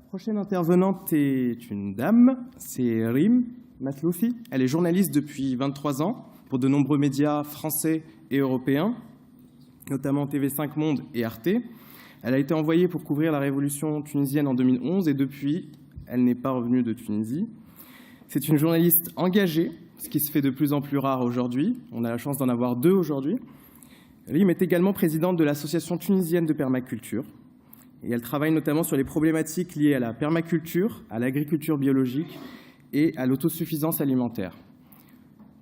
prochaine intervenante est une dame, c'est Rim Matloufi. Elle est journaliste depuis 23 ans pour de nombreux médias français et européens, notamment TV5 Monde et Arte. Elle a été envoyée pour couvrir la révolution tunisienne en 2011 et depuis, elle n'est pas revenue de Tunisie. C'est une journaliste engagée, ce qui se fait de plus en plus rare aujourd'hui. On a la chance d'en avoir deux aujourd'hui. Rim est également présidente de l'Association tunisienne de permaculture. Et elle travaille notamment sur les problématiques liées à la permaculture, à l'agriculture biologique et à l'autosuffisance alimentaire.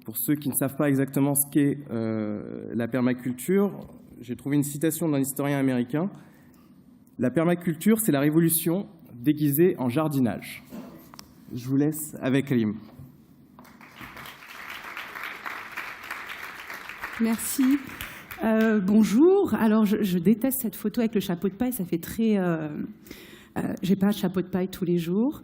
Pour ceux qui ne savent pas exactement ce qu'est la permaculture, j'ai trouvé une citation d'un historien américain. « La permaculture, c'est la révolution déguisée en jardinage ». Je vous laisse avec Rim. Merci. Bonjour. Alors, je déteste cette photo avec le chapeau de paille. Ça fait très... j'ai pas de chapeau de paille tous les jours.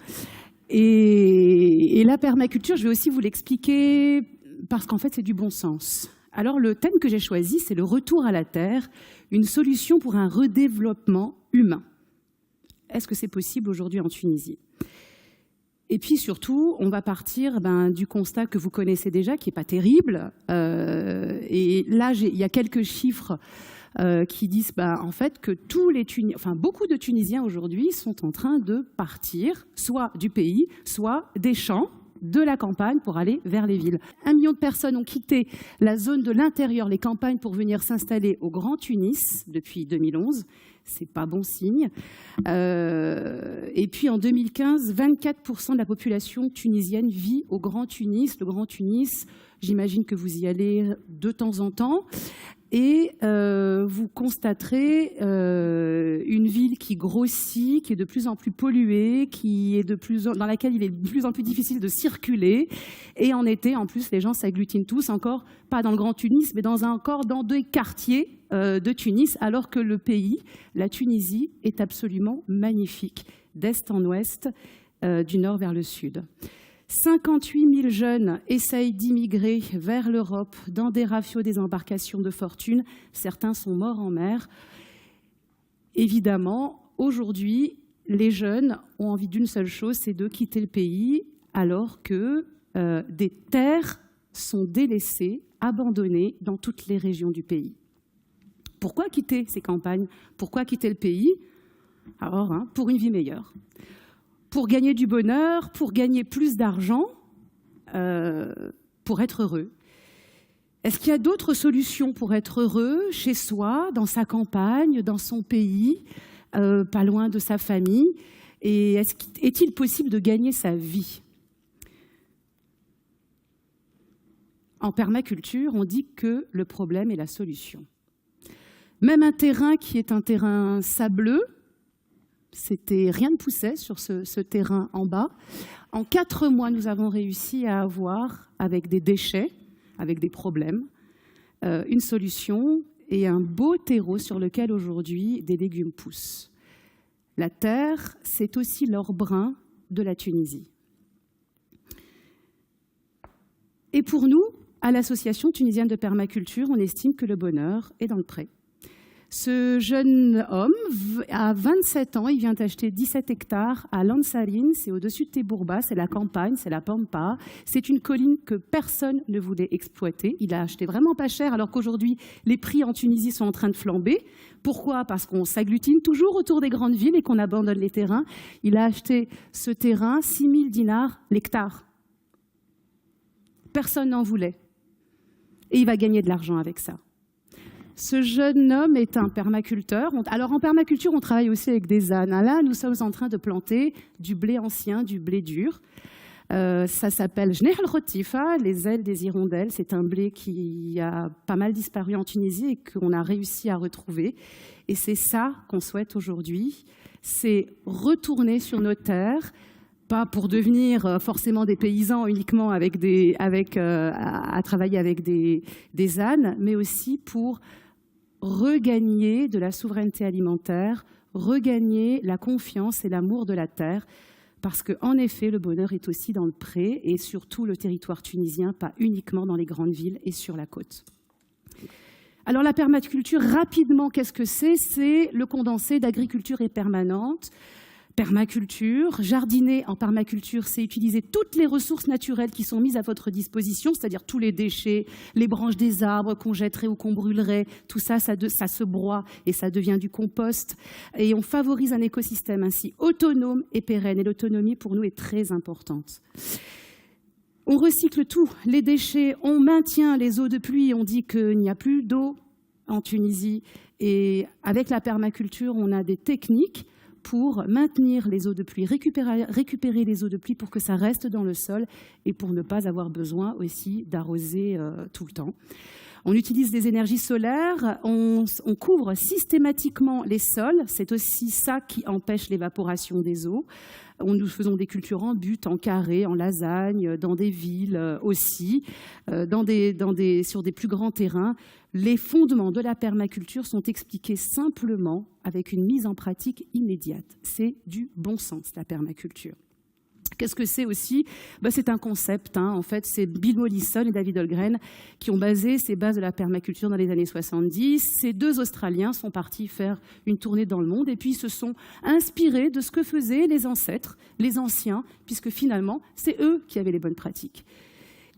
Et la permaculture, je vais aussi vous l'expliquer parce qu'en fait, c'est du bon sens. Alors, le thème que j'ai choisi, c'est le retour à la terre, une solution pour un redéveloppement humain. Est-ce que c'est possible aujourd'hui en Tunisie ? Et puis surtout, on va partir du constat que vous connaissez déjà, qui n'est pas terrible. Et là, il y a quelques chiffres qui disent en fait que beaucoup de Tunisiens aujourd'hui sont en train de partir, soit du pays, soit des champs, de la campagne pour aller vers les villes. 1 million de personnes ont quitté la zone de l'intérieur, les campagnes, pour venir s'installer au Grand Tunis depuis 2011. C'est pas bon signe. Et puis en 2015, 24% de la population tunisienne vit au Grand Tunis. Le Grand Tunis, j'imagine que vous y allez de temps en temps. Et vous constaterez une ville qui grossit, qui est de plus en plus polluée, dans laquelle il est de plus en plus difficile de circuler. Et en été, en plus, les gens s'agglutinent tous, encore pas dans le Grand Tunis, mais encore dans des quartiers de Tunis, alors que le pays, la Tunisie, est absolument magnifique, d'est en ouest, du nord vers le sud. 58 000 jeunes essayent d'immigrer vers l'Europe dans des rafios, des embarcations de fortune. Certains sont morts en mer. Évidemment, aujourd'hui, les jeunes ont envie d'une seule chose, c'est de quitter le pays, alors que des terres sont délaissées, abandonnées dans toutes les régions du pays. Pourquoi quitter ces campagnes? Pourquoi quitter le pays? Alors, pour une vie meilleure. Pour gagner du bonheur, pour gagner plus d'argent, pour être heureux. Est-ce qu'il y a d'autres solutions pour être heureux chez soi, dans sa campagne, dans son pays, pas loin de sa famille? Et est-il possible de gagner sa vie? En permaculture, on dit que le problème est la solution. Même un terrain qui est un terrain sableux, rien ne poussait sur ce terrain en bas. En 4 mois, nous avons réussi à avoir, avec des déchets, avec des problèmes, une solution et un beau terreau sur lequel aujourd'hui des légumes poussent. La terre, c'est aussi l'or brun de la Tunisie. Et pour nous, à l'Association tunisienne de permaculture, on estime que le bonheur est dans le pré. Ce jeune homme a 27 ans, il vient d'acheter 17 hectares à Lansarine, c'est au-dessus de Tebourba, c'est la campagne, c'est la Pampa. C'est une colline que personne ne voulait exploiter. Il a acheté vraiment pas cher, alors qu'aujourd'hui, les prix en Tunisie sont en train de flamber. Pourquoi? Parce qu'on s'agglutine toujours autour des grandes villes et qu'on abandonne les terrains. Il a acheté ce terrain, 6 000 dinars l'hectare. Personne n'en voulait. Et il va gagner de l'argent avec ça. Ce jeune homme est un permaculteur. Alors en permaculture, on travaille aussi avec des ânes. Là, nous sommes en train de planter du blé ancien, du blé dur. Ça s'appelle Jneh al-Khotifa, les ailes des hirondelles. C'est un blé qui a pas mal disparu en Tunisie et qu'on a réussi à retrouver. Et c'est ça qu'on souhaite aujourd'hui, c'est retourner sur nos terres, pas pour devenir forcément des paysans uniquement à travailler avec des ânes, mais aussi pour regagner de la souveraineté alimentaire, regagner la confiance et l'amour de la terre, parce qu'en effet, le bonheur est aussi dans le pré et sur tout le territoire tunisien, pas uniquement dans les grandes villes et sur la côte. Alors la permaculture, rapidement, qu'est-ce que c'est? C'est le condensé d'agriculture et permanente. Permaculture, jardiner en permaculture, c'est utiliser toutes les ressources naturelles qui sont mises à votre disposition, c'est-à-dire tous les déchets, les branches des arbres qu'on jetterait ou qu'on brûlerait, tout ça, ça se broie et ça devient du compost. Et on favorise un écosystème ainsi autonome et pérenne. Et l'autonomie, pour nous, est très importante. On recycle tout, les déchets, on maintient les eaux de pluie, on dit qu'il n'y a plus d'eau en Tunisie. Et avec la permaculture, on a des techniques pour maintenir les eaux de pluie, récupérer les eaux de pluie pour que ça reste dans le sol et pour ne pas avoir besoin aussi d'arroser tout le temps. On utilise des énergies solaires, on couvre systématiquement les sols, c'est aussi ça qui empêche l'évaporation des eaux. Nous faisons des cultures en butte, en carré, en lasagne, dans des villes aussi, sur des plus grands terrains. Les fondements de la permaculture sont expliqués simplement avec une mise en pratique immédiate. C'est du bon sens, la permaculture. Qu'est-ce que c'est aussi? C'est un concept. En fait, c'est Bill Mollison et David Holmgren qui ont basé ces bases de la permaculture dans les années 70. Ces deux Australiens sont partis faire une tournée dans le monde et puis ils se sont inspirés de ce que faisaient les ancêtres, les anciens, puisque finalement, c'est eux qui avaient les bonnes pratiques,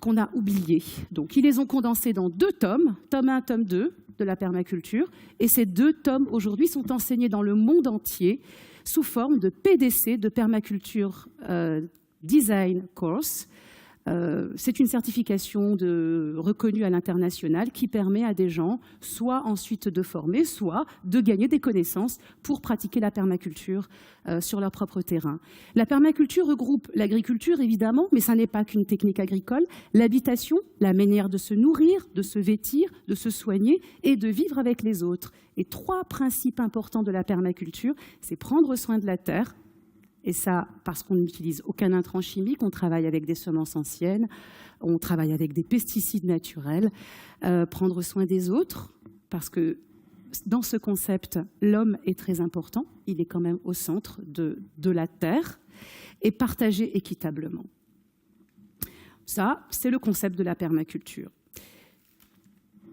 qu'on a oubliées. Donc, ils les ont condensés dans 2 tomes, tome 1, tome 2 de la permaculture. Et ces 2 tomes, aujourd'hui, sont enseignés dans le monde entier sous forme de PDC, de Permaculture Design Course. C'est une certification reconnue à l'international qui permet à des gens soit ensuite de former, soit de gagner des connaissances pour pratiquer la permaculture sur leur propre terrain. La permaculture regroupe l'agriculture, évidemment, mais ça n'est pas qu'une technique agricole, l'habitation, la manière de se nourrir, de se vêtir, de se soigner et de vivre avec les autres. Et 3 principes importants de la permaculture, c'est prendre soin de la terre. Et ça, parce qu'on n'utilise aucun intrant chimique, on travaille avec des semences anciennes, on travaille avec des pesticides naturels. Prendre soin des autres, parce que dans ce concept, l'homme est très important, il est quand même au centre de la terre, et partager équitablement. Ça, c'est le concept de la permaculture.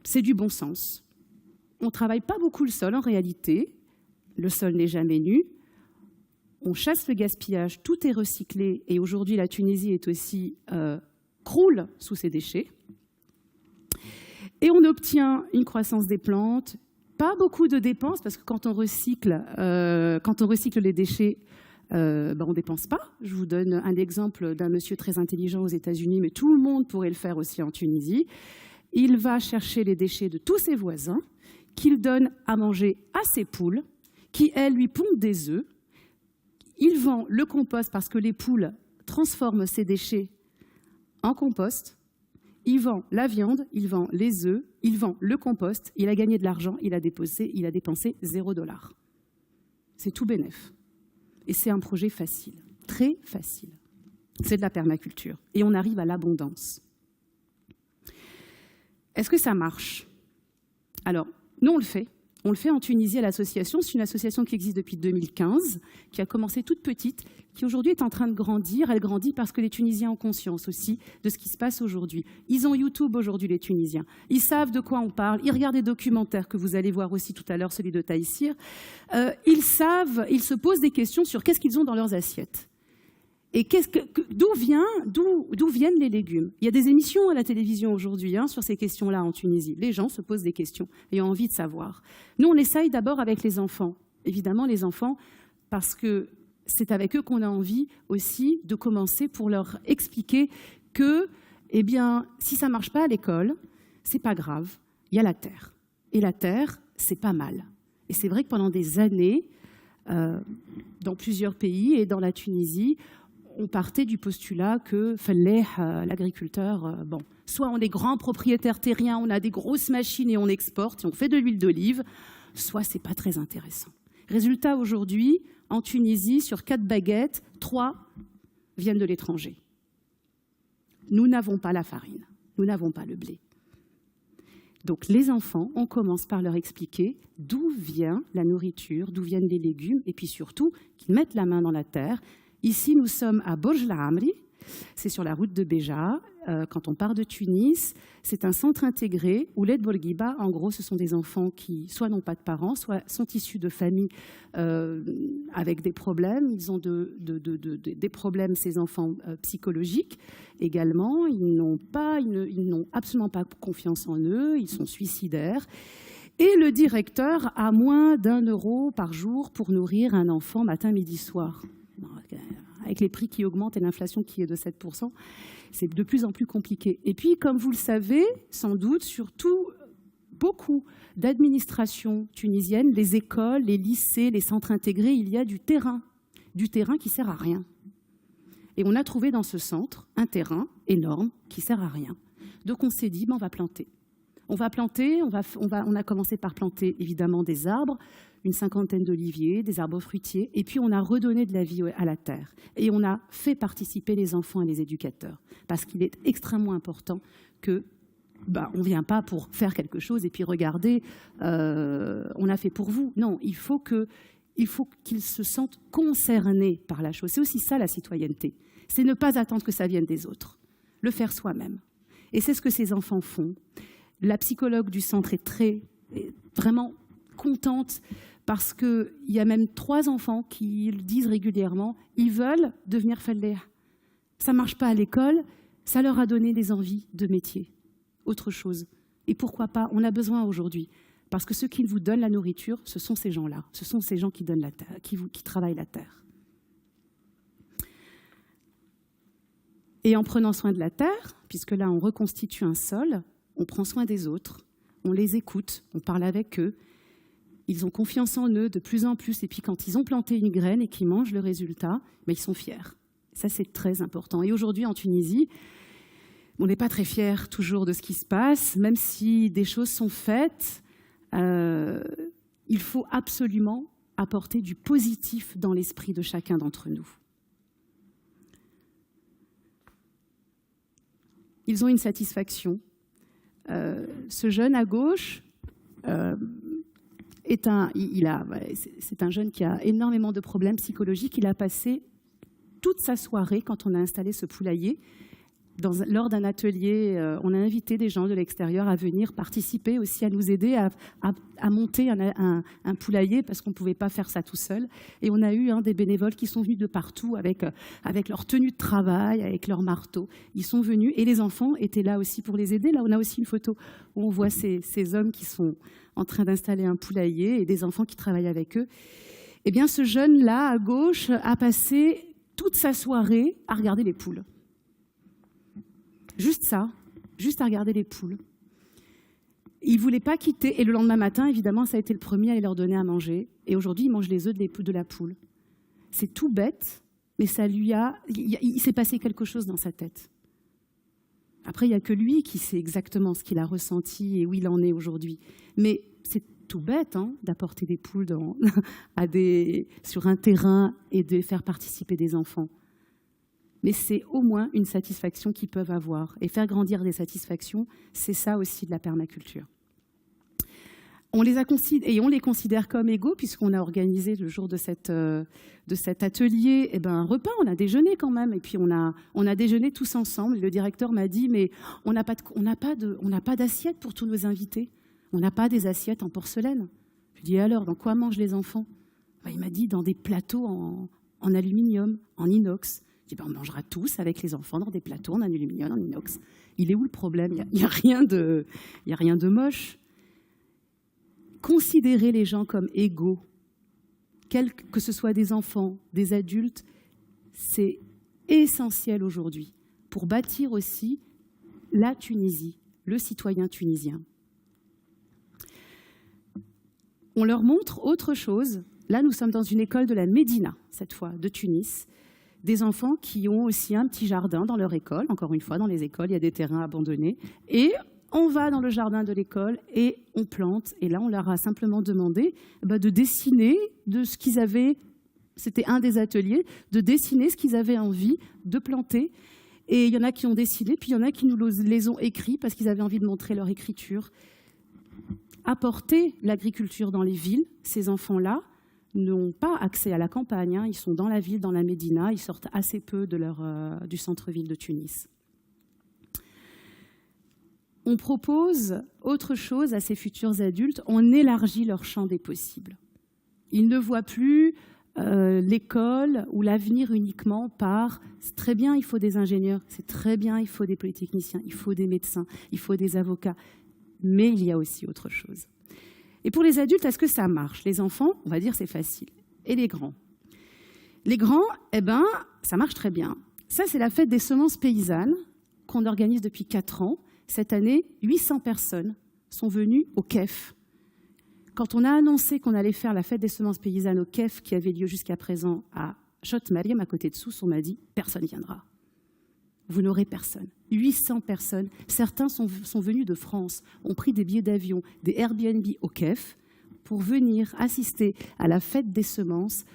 C'est du bon sens. On ne travaille pas beaucoup le sol en réalité, le sol n'est jamais nu. On chasse le gaspillage, tout est recyclé et aujourd'hui la Tunisie est aussi croule sous ses déchets. Et on obtient une croissance des plantes, pas beaucoup de dépenses parce que quand on recycle les déchets, on ne dépense pas. Je vous donne un exemple d'un monsieur très intelligent aux États-Unis, mais tout le monde pourrait le faire aussi en Tunisie. Il va chercher les déchets de tous ses voisins, qu'il donne à manger à ses poules, qui elles lui pondent des œufs. Il vend le compost parce que les poules transforment ces déchets en compost. Il vend la viande, il vend les œufs, il vend le compost. Il a gagné de l'argent, il a dépensé $0. C'est tout bénef. Et c'est un projet facile, très facile. C'est de la permaculture. Et on arrive à l'abondance. Est-ce que ça marche? Alors, nous, on le fait. On le fait en Tunisie à l'association. C'est une association qui existe depuis 2015, qui a commencé toute petite, qui aujourd'hui est en train de grandir. Elle grandit parce que les Tunisiens ont conscience aussi de ce qui se passe aujourd'hui. Ils ont YouTube aujourd'hui, les Tunisiens. Ils savent de quoi on parle. Ils regardent des documentaires que vous allez voir aussi tout à l'heure, celui de Taïsir. Ils se posent des questions sur qu'est-ce qu'ils ont dans leurs assiettes. Et d'où viennent les légumes? Il y a des émissions à la télévision aujourd'hui sur ces questions-là en Tunisie. Les gens se posent des questions et ont envie de savoir. Nous, on essaye d'abord avec les enfants. Évidemment, les enfants, parce que c'est avec eux qu'on a envie aussi de commencer pour leur expliquer que, si ça ne marche pas à l'école, c'est pas grave, il y a la terre. Et la terre, c'est pas mal. Et c'est vrai que pendant des années, dans plusieurs pays et dans la Tunisie, on partait du postulat que l'agriculteur, soit on est grand propriétaire terrien, on a des grosses machines et on exporte, et on fait de l'huile d'olive, soit c'est pas très intéressant. Résultat, aujourd'hui, en Tunisie, sur 4 baguettes, 3 viennent de l'étranger. Nous n'avons pas la farine, nous n'avons pas le blé. Donc les enfants, on commence par leur expliquer d'où vient la nourriture, d'où viennent les légumes, et puis surtout qu'ils mettent la main dans la terre. Ici, nous sommes à Borj Al Amri, c'est sur la route de Béja. quand on part de Tunis, c'est un centre intégré où l'aide Bourguiba, en gros, ce sont des enfants qui soit n'ont pas de parents, soit sont issus de familles avec des problèmes. Ils ont des problèmes, ces enfants, psychologiques également. Ils n'ont absolument pas confiance en eux, ils sont suicidaires. Et le directeur a moins d'1 euro par jour pour nourrir un enfant matin, midi, soir. Avec les prix qui augmentent et l'inflation qui est de 7%, c'est de plus en plus compliqué. Et puis, comme vous le savez, sans doute, surtout beaucoup d'administrations tunisiennes, les écoles, les lycées, les centres intégrés, il y a du terrain qui sert à rien. Et on a trouvé dans ce centre un terrain énorme qui sert à rien. Donc on s'est dit, on va planter. On va planter, on a commencé par planter évidemment des arbres, une 50aine d'oliviers, des arbres fruitiers, et puis on a redonné de la vie à la terre. Et on a fait participer les enfants et les éducateurs, parce qu'il est extrêmement important que on ne vient pas pour faire quelque chose et puis regardez, on a fait pour vous. Non, il faut qu'ils se sentent concernés par la chose. C'est aussi ça la citoyenneté. C'est ne pas attendre que ça vienne des autres, le faire soi-même. Et c'est ce que ces enfants font. La psychologue du centre est vraiment contente parce qu'il y a même 3 enfants qui le disent régulièrement, ils veulent devenir fellah. Ça ne marche pas à l'école, ça leur a donné des envies de métier, autre chose. Et pourquoi pas, on a besoin aujourd'hui. Parce que ceux qui vous donnent la nourriture, ce sont ces gens-là. Ce sont ces gens qui donnent la terre, qui travaillent la terre. Et en prenant soin de la terre, puisque là on reconstitue un sol, on prend soin des autres, on les écoute, on parle avec eux, ils ont confiance en eux de plus en plus. Et puis quand ils ont planté une graine et qu'ils mangent le résultat, ils sont fiers. Ça, c'est très important. Et aujourd'hui, en Tunisie, on n'est pas très fiers toujours de ce qui se passe, même si des choses sont faites. Il faut absolument apporter du positif dans l'esprit de chacun d'entre nous. Ils ont une satisfaction. Ce jeune à gauche c'est un jeune qui a énormément de problèmes psychologiques. Il a passé toute sa soirée, quand on a installé ce poulailler, lors d'un atelier, on a invité des gens de l'extérieur à venir participer aussi, à nous aider à monter un poulailler, parce qu'on ne pouvait pas faire ça tout seul. Et on a eu des bénévoles qui sont venus de partout avec leur tenue de travail, avec leur marteau. Ils sont venus et les enfants étaient là aussi pour les aider. Là, on a aussi une photo où on voit ces hommes qui sont en train d'installer un poulailler et des enfants qui travaillent avec eux. Eh bien, ce jeune-là, à gauche, a passé toute sa soirée à regarder les poules. Juste ça, juste à regarder les poules. Il ne voulait pas quitter. Et le lendemain matin, évidemment, ça a été le premier à aller leur donner à manger. Et aujourd'hui, il mange les œufs de la poule. C'est tout bête, mais il s'est passé quelque chose dans sa tête. Après, il n'y a que lui qui sait exactement ce qu'il a ressenti et où il en est aujourd'hui. Mais c'est tout bête d'apporter des poules sur un terrain et de faire participer des enfants. Mais c'est au moins une satisfaction qu'ils peuvent avoir. Et faire grandir des satisfactions, c'est ça aussi de la permaculture. On les considère comme égaux, puisqu'on a organisé le jour de cet atelier un repas, on a déjeuné quand même, et puis on a déjeuné tous ensemble. Le directeur m'a dit, mais on n'a pas d'assiette pour tous nos invités. On n'a pas des assiettes en porcelaine. Je lui dis, alors, dans quoi mangent les enfants? Il m'a dit, dans des plateaux en aluminium, en inox. Je dis, on mangera tous avec les enfants dans des plateaux en aluminium, en inox. Il est où le problème? Il n'y a rien de moche. Considérer les gens comme égaux, que ce soit des enfants, des adultes, c'est essentiel aujourd'hui pour bâtir aussi la Tunisie, le citoyen tunisien. On leur montre autre chose. Là, nous sommes dans une école de la Médina, cette fois, de Tunis. Des enfants qui ont aussi un petit jardin dans leur école. Encore une fois, dans les écoles, il y a des terrains abandonnés. Et on va dans le jardin de l'école et on plante. Et là, on leur a simplement demandé de dessiner de ce qu'ils avaient, c'était un des ateliers, de dessiner ce qu'ils avaient envie de planter. Et il y en a qui ont dessiné, puis il y en a qui nous les ont écrits parce qu'ils avaient envie de montrer leur écriture. Apporter l'agriculture dans les villes, ces enfants-là n'ont pas accès à la campagne. Ils sont dans la ville, dans la Médina, ils sortent assez peu du centre-ville de Tunis. on propose autre chose à ces futurs adultes, on élargit leur champ des possibles. Ils ne voient plus l'école ou l'avenir uniquement par « c'est très bien, il faut des ingénieurs, c'est très bien, il faut des polytechniciens, il faut des médecins, il faut des avocats », mais il y a aussi autre chose. Et pour les adultes, est-ce que ça marche? Les enfants, on va dire c'est facile. Et les grands? Les grands, eh ben, ça marche très bien. Ça, c'est la fête des semences paysannes qu'on organise depuis 4 ans. Cette année, 800 personnes sont venues au KEF. Quand on a annoncé qu'on allait faire la fête des semences paysannes au KEF, qui avait lieu jusqu'à présent à Chott Mariam, à côté de Sousse, on m'a dit « personne ne viendra. Vous n'aurez personne. » 800 personnes. Certains sont venus de France, ont pris des billets d'avion, des Airbnb au KEF, pour venir assister à la fête des semences,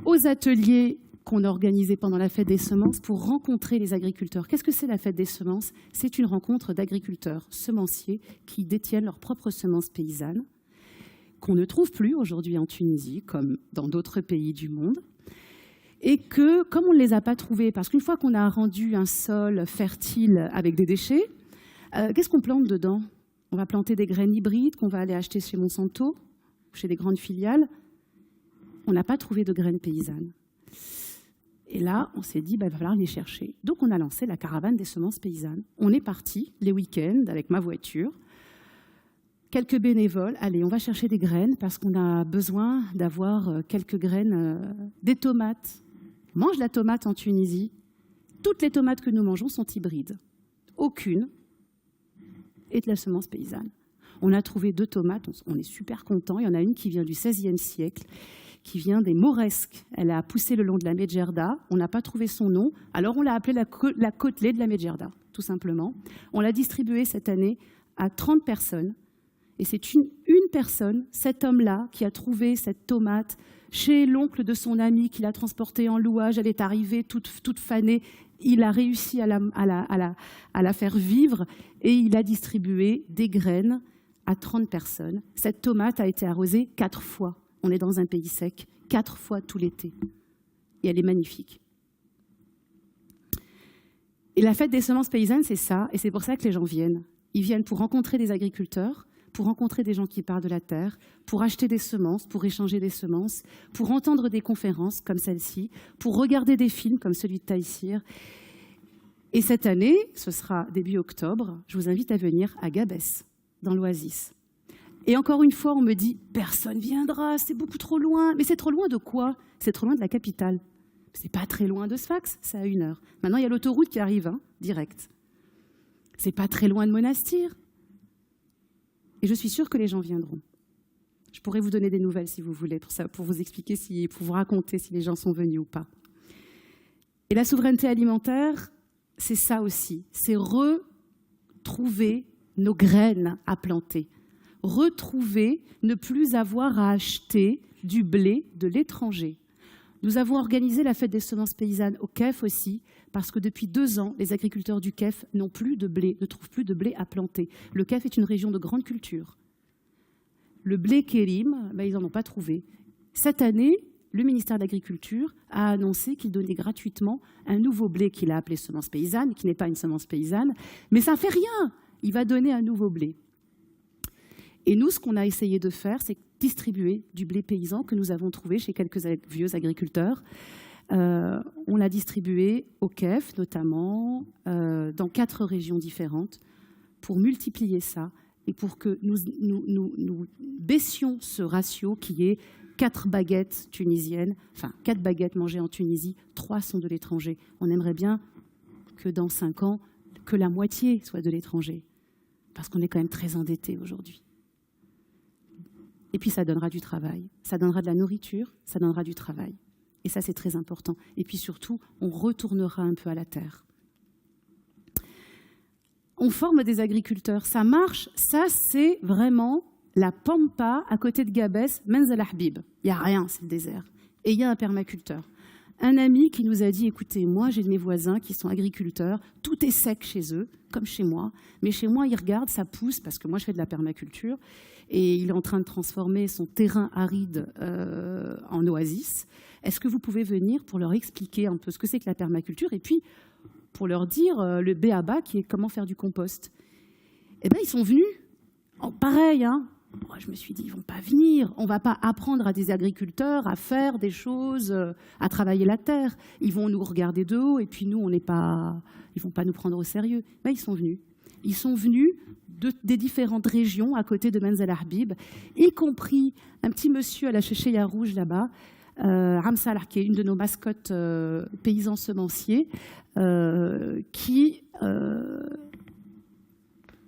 aux ateliers qu'on a organisés pendant la fête des semences pour rencontrer les agriculteurs. Qu'est-ce que c'est la fête des semences? C'est une rencontre d'agriculteurs semenciers qui détiennent leurs propres semences paysannes, qu'on ne trouve plus aujourd'hui en Tunisie, comme dans d'autres pays du monde, et que, comme on ne les a pas trouvés, parce qu'une fois qu'on a rendu un sol fertile avec des déchets, qu'est-ce qu'on plante dedans? On va planter des graines hybrides qu'on va aller acheter chez Monsanto, chez les grandes filiales. On n'a pas trouvé de graines paysannes. Et là, on s'est dit, il va falloir les chercher. Donc, on a lancé la caravane des semences paysannes. On est parti les week-ends avec ma voiture. Quelques bénévoles, allez, on va chercher des graines parce qu'on a besoin d'avoir quelques graines, des tomates. On mange la tomate en Tunisie. Toutes les tomates que nous mangeons sont hybrides. Aucune est de la semence paysanne. On a trouvé 2 tomates, on est super contents. Il y en a une qui vient du XVIe siècle, qui vient des Mauresques. Elle a poussé le long de la Medjerda. On n'a pas trouvé son nom, alors on l'a appelée la côtelée de la Medjerda, tout simplement. On l'a distribuée cette année à 30 personnes. Et c'est une personne, cet homme-là, qui a trouvé cette tomate chez l'oncle de son ami, qui l'a transportée en louage. Elle est arrivée toute fanée. Il a réussi à la faire vivre et il a distribué des graines à 30 personnes. Cette tomate a été arrosée 4 fois. On est dans un pays sec, 4 fois tout l'été. Et elle est magnifique. Et la fête des semences paysannes, c'est ça. Et c'est pour ça que les gens viennent. Ils viennent pour rencontrer des agriculteurs, pour rencontrer des gens qui parlent de la terre, pour acheter des semences, pour échanger des semences, pour entendre des conférences comme celle-ci, pour regarder des films comme celui de Taïsir. Et cette année, ce sera début octobre, je vous invite à venir à Gabès, dans l'Oasis. Et encore une fois, on me dit « personne viendra, c'est beaucoup trop loin ». Mais c'est trop loin de quoi? C'est trop loin de la capitale. C'est pas très loin de Sfax, c'est à 1 heure. Maintenant, il y a l'autoroute qui arrive, direct. C'est pas très loin de Monastir. Et je suis sûre que les gens viendront. Je pourrais vous donner des nouvelles si vous voulez, pour vous expliquer, pour vous raconter si les gens sont venus ou pas. Et la souveraineté alimentaire, c'est ça aussi. C'est retrouver nos graines à planter. Retrouver, ne plus avoir à acheter du blé de l'étranger. Nous avons organisé la fête des semences paysannes au KEF aussi, parce que depuis 2 ans, les agriculteurs du KEF n'ont plus de blé, ne trouvent plus de blé à planter. Le KEF est une région de grande culture. Le blé Kérim, ils n'en ont pas trouvé. Cette année, le ministère de l'Agriculture a annoncé qu'il donnait gratuitement un nouveau blé qu'il a appelé semence paysanne, qui n'est pas une semence paysanne, mais ça ne fait rien. Il va donner un nouveau blé. Et nous, ce qu'on a essayé de faire, c'est distribuer du blé paysan que nous avons trouvé chez quelques vieux agriculteurs. On l'a distribué au KEF, notamment, dans 4 régions différentes, pour multiplier ça et pour que nous baissions ce ratio qui est 4 baguettes tunisiennes, enfin 4 baguettes mangées en Tunisie, 3 sont de l'étranger. On aimerait bien que dans 5 ans, que la moitié soit de l'étranger, parce qu'on est quand même très endettés aujourd'hui. Et puis ça donnera du travail, ça donnera de la nourriture, ça donnera du travail. Et ça, c'est très important. Et puis surtout, on retournera un peu à la terre. On forme des agriculteurs, ça marche. Ça, c'est vraiment la pampa à côté de Gabès, Menzel Habib. Il n'y a rien, c'est le désert. Et il y a un permaculteur. Un ami qui nous a dit, écoutez, moi, j'ai de mes voisins qui sont agriculteurs, tout est sec chez eux, comme chez moi. Mais chez moi, ils regardent, ça pousse, parce que moi, je fais de la permaculture. Et il est en train de transformer son terrain aride en oasis. Est-ce que vous pouvez venir pour leur expliquer un peu ce que c'est que la permaculture et puis pour leur dire le b.a.-ba qui est comment faire du compost. Eh bien, ils sont venus. Pareil, hein. Moi, je me suis dit, ils ne vont pas venir. On ne va pas apprendre à des agriculteurs à faire des choses, à travailler la terre. Ils vont nous regarder de haut et puis nous, ils ne vont pas nous prendre au sérieux. Mais ils sont venus. Ils sont venus des différentes régions à côté de Menzel Habib, y compris un petit monsieur à la chécheya rouge là-bas, Ramsalah, qui est une de nos mascottes paysans semenciers, qui,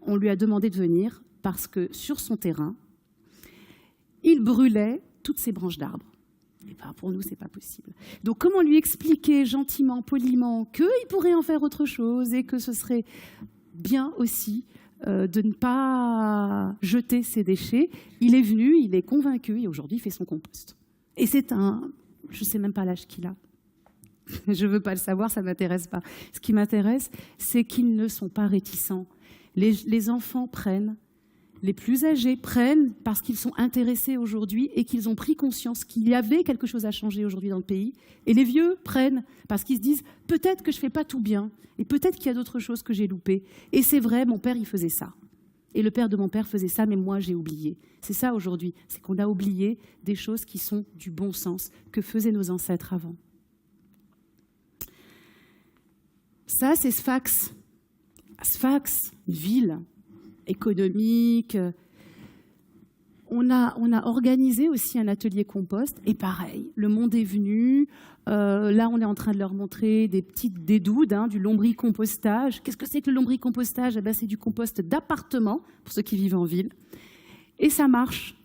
on lui a demandé de venir parce que sur son terrain, il brûlait toutes ces branches d'arbres. Et ben pour nous, ce n'est pas possible. Donc comment lui expliquer gentiment, poliment, qu'il pourrait en faire autre chose et que ce serait bien aussi de ne pas jeter ses déchets. Il est venu, il est convaincu et aujourd'hui, il fait son compost. Et c'est je ne sais même pas l'âge qu'il a. Je ne veux pas le savoir, ça ne m'intéresse pas. Ce qui m'intéresse, c'est qu'ils ne sont pas réticents. Les enfants prennent, les plus âgés prennent parce qu'ils sont intéressés aujourd'hui et qu'ils ont pris conscience qu'il y avait quelque chose à changer aujourd'hui dans le pays. Et les vieux prennent parce qu'ils se disent peut-être que je ne fais pas tout bien et peut-être qu'il y a d'autres choses que j'ai loupées. Et c'est vrai, mon père, il faisait ça. Et le père de mon père faisait ça, mais moi, j'ai oublié. C'est ça aujourd'hui, c'est qu'on a oublié des choses qui sont du bon sens, que faisaient nos ancêtres avant. Ça, c'est Sfax. Sfax, une ville économique. On a organisé aussi un atelier compost et pareil, le monde est venu. Là, on est en train de leur montrer des doudes, du lombricompostage. Qu'est-ce que c'est que le lombricompostage ? C'est du compost d'appartement pour ceux qui vivent en ville. Et ça marche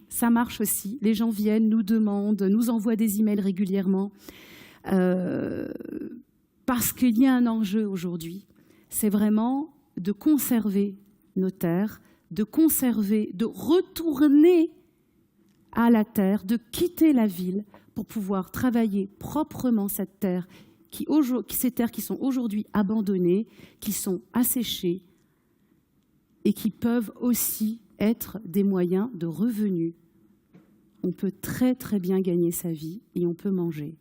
aussi. Les gens viennent, nous demandent, nous envoient des emails régulièrement parce qu'il y a un enjeu aujourd'hui. C'est vraiment de conserver nos terres, de retourner à la terre, de quitter la ville pour pouvoir travailler proprement cette terre, ces terres qui sont aujourd'hui abandonnées, qui sont asséchées et qui peuvent aussi être des moyens de revenus. On peut très très bien gagner sa vie et on peut manger.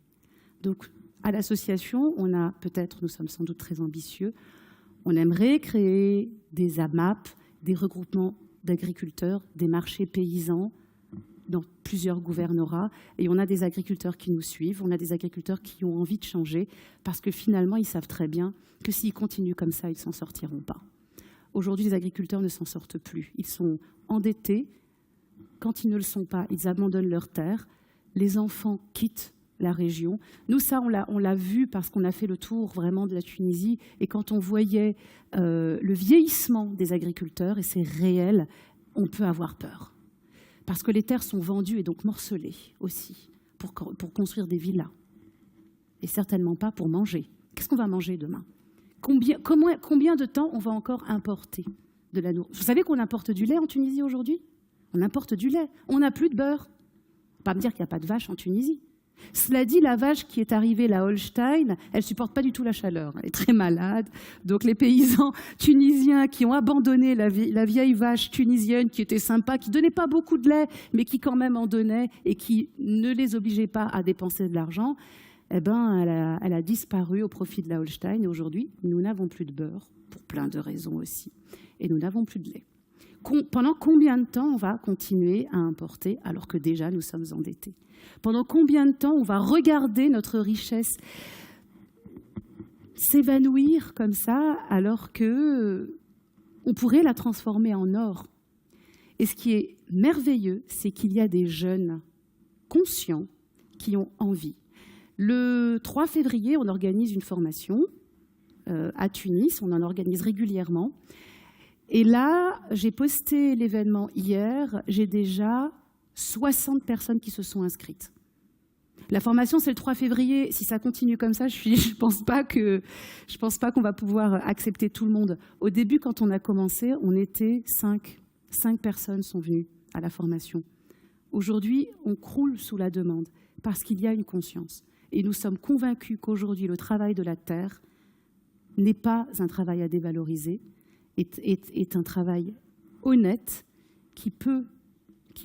Donc à l'association, nous sommes sans doute très ambitieux, on aimerait créer des AMAP, des regroupements d'agriculteurs, des marchés paysans dans plusieurs gouvernorats. Et on a des agriculteurs qui nous suivent, on a des agriculteurs qui ont envie de changer parce que finalement, ils savent très bien que s'ils continuent comme ça, ils ne s'en sortiront pas. Aujourd'hui, les agriculteurs ne s'en sortent plus. Ils sont endettés. Quand ils ne le sont pas, ils abandonnent leurs terres. Les enfants quittent la région. Nous, ça, on l'a vu parce qu'on a fait le tour vraiment de la Tunisie. Et quand on voyait le vieillissement des agriculteurs, et c'est réel, on peut avoir peur. Parce que les terres sont vendues et donc morcelées aussi pour construire des villas. Et certainement pas pour manger. Qu'est-ce qu'on va manger demain ? Combien de temps on va encore importer de la nourriture ? Vous savez qu'on importe du lait en Tunisie aujourd'hui ? On importe du lait. On n'a plus de beurre. Pas me dire qu'il n'y a pas de vache en Tunisie. Cela dit, la vache qui est arrivée, la Holstein, elle ne supporte pas du tout la chaleur. Elle est très malade. Donc les paysans tunisiens qui ont abandonné la vieille vache tunisienne qui était sympa, qui ne donnait pas beaucoup de lait, mais qui quand même en donnait et qui ne les obligeait pas à dépenser de l'argent, elle a disparu au profit de la Holstein. Et aujourd'hui, nous n'avons plus de beurre, pour plein de raisons aussi. Et nous n'avons plus de lait. Pendant combien de temps on va continuer à importer alors que déjà nous sommes endettés ? Pendant combien de temps on va regarder notre richesse s'évanouir comme ça alors qu'on pourrait la transformer en or ? Et ce qui est merveilleux, c'est qu'il y a des jeunes conscients qui ont envie. Le 3 février, on organise une formation à Tunis, on en organise régulièrement. Et là, j'ai posté l'événement hier, j'ai déjà 60 personnes qui se sont inscrites. La formation, c'est le 3 février. Si ça continue comme ça, je pense pas qu'on va pouvoir accepter tout le monde. Au début, quand on a commencé, on était 5. 5 personnes sont venues à la formation. Aujourd'hui, on croule sous la demande parce qu'il y a une conscience. Et nous sommes convaincus qu'aujourd'hui, le travail de la terre n'est pas un travail à dévaloriser, est un travail honnête qui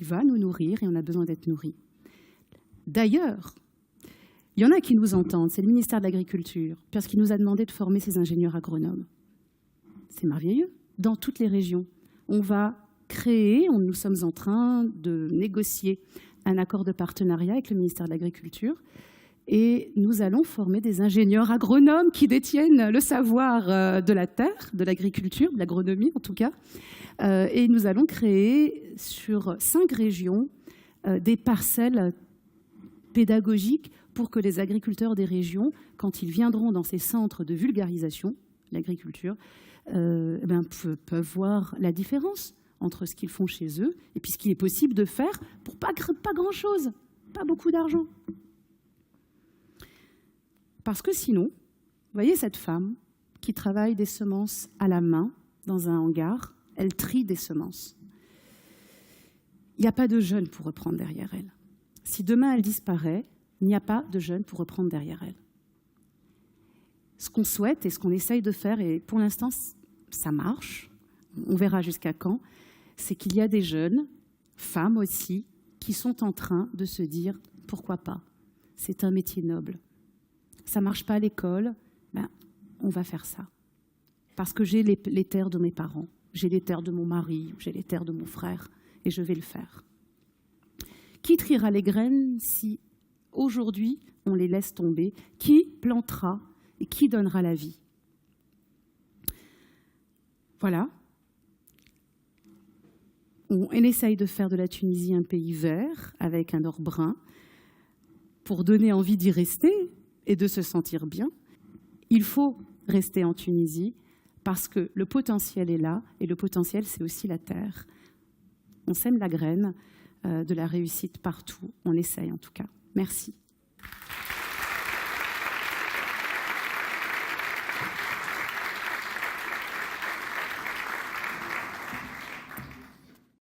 va nous nourrir et on a besoin d'être nourris. D'ailleurs, il y en a qui nous entendent, c'est le ministère de l'Agriculture, parce qu'il nous a demandé de former ces ingénieurs agronomes. C'est merveilleux, dans toutes les régions. on va créer, nous sommes en train de négocier un accord de partenariat avec le ministère de l'Agriculture et nous allons former des ingénieurs agronomes qui détiennent le savoir de la terre, de l'agriculture, de l'agronomie en tout cas. Et nous allons créer sur 5 régions des parcelles pédagogiques pour que les agriculteurs des régions, quand ils viendront dans ces centres de vulgarisation, l'agriculture, peuvent voir la différence entre ce qu'ils font chez eux et puis ce qu'il est possible de faire pour pas grand-chose, pas beaucoup d'argent. Parce que sinon, vous voyez cette femme qui travaille des semences à la main dans un hangar, elle trie des semences. Il n'y a pas de jeunes pour reprendre derrière elle. Si demain elle disparaît, il n'y a pas de jeunes pour reprendre derrière elle. Ce qu'on souhaite et ce qu'on essaye de faire, et pour l'instant ça marche, on verra jusqu'à quand, c'est qu'il y a des jeunes, femmes aussi, qui sont en train de se dire « pourquoi pas ? C'est un métier noble. Ça ne marche pas à l'école, on va faire ça. Parce que j'ai les terres de mes parents, j'ai les terres de mon mari, j'ai les terres de mon frère, et je vais le faire. » Qui triera les graines si aujourd'hui on les laisse tomber? Qui plantera et qui donnera la vie? Voilà. On essaye de faire de la Tunisie un pays vert avec un or brun pour donner envie d'y rester et de se sentir bien. Il faut rester en Tunisie parce que le potentiel est là et le potentiel, c'est aussi la terre. On sème la graine de la réussite partout. On essaye en tout cas. Merci.